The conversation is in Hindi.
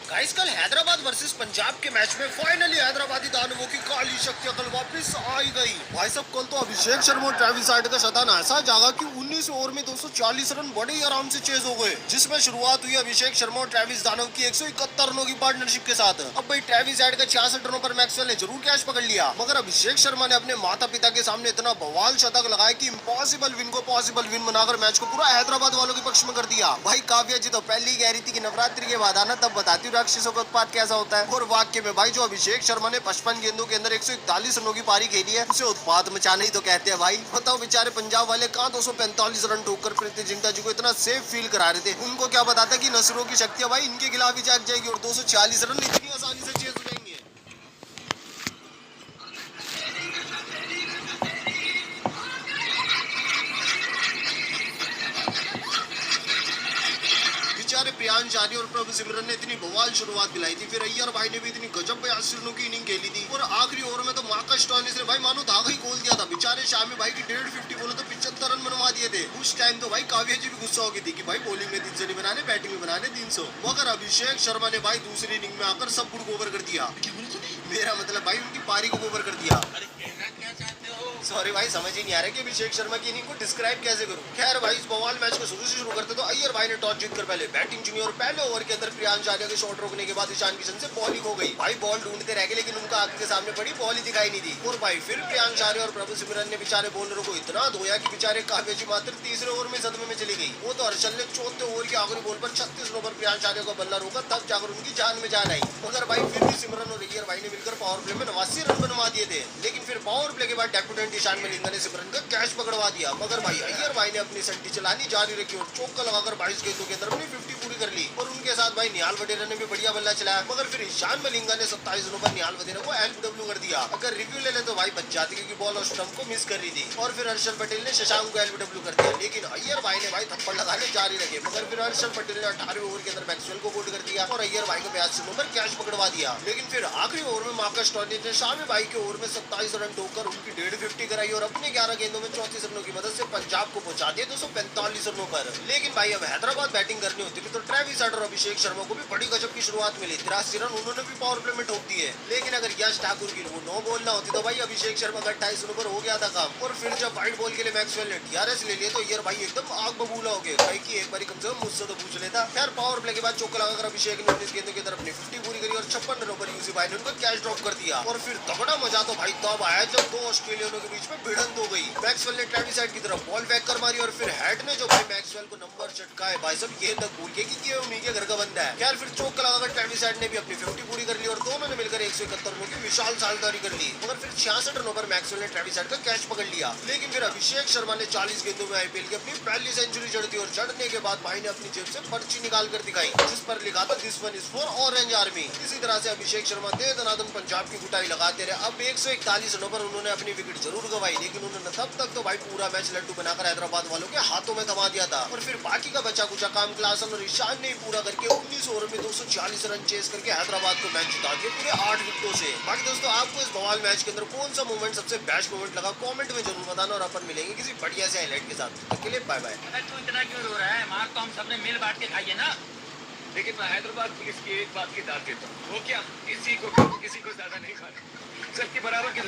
गाइस कल हैदराबाद वर्सेस पंजाब के मैच में फाइनली हैदराबादी दानवों की काली शक्ति कल वापस आई गई। भाई साहब कल तो अभिषेक शर्मा और ट्रेविस हेड का शतन ऐसा जागा कि 19 ओवर में 240 रन बड़े ही आराम से चेज हो गए, जिसमें शुरुआत हुई अभिषेक शर्मा और ट्रेविस दानव की 171 रनों की पार्टनरशिप के साथ। अब भाई ट्रेविस हेड का 66 रनों पर मैक्सवेल ने जरूर कैच पकड़ लिया, मगर अभिषेक शर्मा ने अपने माता पिता के सामने इतना बवाल शतक लगाया कि इम्पॉसिबल विन को पॉसिबल विन बनाकर मैच को पूरा हैदराबाद वालों के पक्ष में कर दिया। भाई काव्या जी तो पहले ही कह रही थी कि नवरात्रि के बाद आना, तब बताती हूँ राक्षसों का उत्पाद कैसा होता है। और वाक्य में भाई जो अभिषेक शर्मा ने 55 गेंदों के अंदर 141 रनों की पारी खेली है, उसे उत्पाद मचाना ही तो कहते हैं। भाई बताओ बेचारे पंजाब वाले कहाँ 245 रन ठोककर प्रीति जिंटा जी को इतना सेफ फील करा रहे थे। उनको क्या पता था कि नसरों की शक्तियां भाई इनके खिलाफ ही जाग जाएगी और 246 रन इतनी आसानी से चेज हो जाएंगे। बेचारे प्रियांश आर्य और प्रभु सिमरन ने इतनी बवाल शुरुआत दिलाई थी, फिर अय्यर भाई ने भी इतनी गजब 82 रनों की इनिंग खेली थी और आखिरी ओवर में तो मार्कस स्टोइनिस ने भाई मानो धागा ही खोल दिया था। बेचारे शामी भाई की 150 बोले तो 75 रन बनवा दिए थे। उस टाइम तो भाई काव्या जी भी गुस्सा हो गई थी कि भाई बॉलिंग में 300 नहीं बनाने, बैटिंग में बनाने 300। मगर अभिषेक शर्मा ने भाई दूसरी इनिंग में आकर सब कुछ ओवर कर दिया। मेरा मतलब भाई उनकी पारी को ओवर कर दिया। सॉरी भाई समझ ही नहीं आ रहा कि अभिषेक शर्मा की इनिंग को डिस्क्राइब कैसे करूं। खैर भाई इस बवाल मैच को शुरू से शुरू करते तो अय्यर भाई ने टॉस जीतकर पहले बैटिंग चुनी और पहले ओवर के अंदर प्रियांश आर्य के शॉट रोकने के बाद ईशान किशन से बॉलिंग हो गई। भाई बॉल ढूंढते रह गए लेकिन उनका आंख के सामने पड़ी बॉल ही दिखाई नहीं दी। और भाई फिर प्रियांश आर्य और प्रभु सिमरन ने बेचारे बॉलरों को इतना धोया कि बेचारे काव्या जी मात्र तीसरे ओवर में सदमे में चली गई। वो तो हर्षल ने चौथे ओवर के आखिरी बॉल पर 36 रनों पर प्रियांश आर्य को बल्ला रोका, तब जाकर उनकी जान में जान आई। मगर भाई फिर भी सिमरन और अय्यर भाई ने मिलकर पावर प्ले में 89 रन बनवा दिए थे। लेकिन फिर पावर प्ले के बाद डेब्यूटेंट ईशान मलिंगा ने सिमरन का कैच पकड़वा दिया। मगर भाई अय्यर भाई ने अपनी संटी चलानी जारी रखी और चौका लगाकर 22 गेंदों के अंदर अपनी 50 पूरी कर ली। और उनके साथ भाई निहाल वडेरा ने भी बढ़िया बल्ला चलाया। मगर फिर ईशान मलिंगा ने 27 रनों पर निहाल वडेरा को एलबीडब्ल्यू कर दिया। अगर रिव्यू ले ले तो भाई बच जाती क्योंकि बॉल और स्टंप को मिस कर रही थी। और फिर हर्षल पटेल ने शशांक को एलबीडब्ल्यू कर दिया। लेकिन अय्यर भाई ने भाई थप्पड़ लगाने जारी रखे। मगर फिर हर्षल पटेल ने 18वें ओवर के अंदर मैक्सवेल को बोल्ड कर दिया और अय्यर भाई को 82 रनों पर कैच पकड़वा दिया। लेकिन फिर आखिरी ओवर में मार्कस स्टोइनिस ने शामी भाई के ओवर में 27 रन ठोककर उनकी 150 कराई और अपने 11 गेंदों में 34 रनों की मदद से पंजाब को पहुंचा दिया 245 रनों पर। लेकिन भाई अब हैदराबाद बैटिंग करनी होती थी तो ट्रेविस हेड और अभिषेक शर्मा को भी बड़ी गजब की शुरुआत मिली। 83 रन उन्होंने भी पावर प्ले में ठोक दिए। लेकिन अगर यश ठाकुर की वो 9 बॉल ना होती तो भाई अभिषेक शर्मा का 28 रनों पर हो गया था काम। और फिर जब वाइट बॉल के लिए मैक्सवेल ने टीआरएस ले लिया तो अय्यर भाई एकदम आग बबूला हो गए। भाई की एक बार कम से कम मुझसे तो पूछ लेता। खैर पावर प्ले के बाद चौका लगाकर अभिषेक ने 19 गेंदों के अंदर अपनी 50 पूरी करी और 56 रनों पर यूसी भाई ने उनको कैच ड्रॉप कर दिया। और फिर तगड़ा मजा तो भाई तब आया जब दो ऑस्ट्रेलियनों के बीच में भिड़ंत हो गई। मैक्सवेल ने ट्रेविस हेड की तरफ बॉल फेंक कर मारी और फिर हेड ने जो भाई मैक्सवेल को नंबर चटकाए भाई सब ये तक भूल गए कि ये उन्हीं के घर का बंदा है। खैर फिर चौका लगाकर ट्रेविस हेड ने भी अपनी 50 पूरी कर ली और दोनों ने मिलकर 171 रनों की विशाल साझेदारी कर ली। मगर फिर 66 रनों पर मैक्सवेल ने ट्रेविस हेड का कैच पकड़ लिया। लेकिन फिर अभिषेक शर्मा ने 40 गेंदों में आईपीएल की अपनी पहली सेंचुरी जड़ दी और जड़ने के बाद भाई ने अपनी जेब से पर्ची निकाल कर दिखाई जिस पर लिखा था this one is for orange army. इसी तरह से अभिषेक शर्मा दे दनादन पंजाब की कुटाई लगाते रहे। अब 141 रनों पर उन्होंने अपनी विकेट जरूर गंवाई, लेकिन उन्होंने तब तक तो भाई पूरा मैच लड्डू बनाकर हैदराबाद वालों के हाथों में थमा दिया था। और फिर बाकी का बचा कुचा काम क्लासन और ईशान ने पूरा करके 19 ओवर में 240 रन चेस करके हैदराबाद को मैच जिता दिया पूरे 8 विकेटों से। बाकी दोस्तों आपको इस बवाल मैच के अंदर कौन सा मोमेंट सबसे बेस्ट मोमेंट लगा कमेंट में जरूर बताना और अपन मिलेंगे किसी बढ़िया से हाईलाइट के साथ। तब के लिए बाय बाय। तू इतना क्यों रो रहा है? मार तो हम सबने मिल बांट के खाइए ना। लेकिन मैं हैदराबाद पुलिस की एक बात की दाद देता हूँ, वो क्या, किसी को ज्यादा नहीं खाना, सबके बराबर की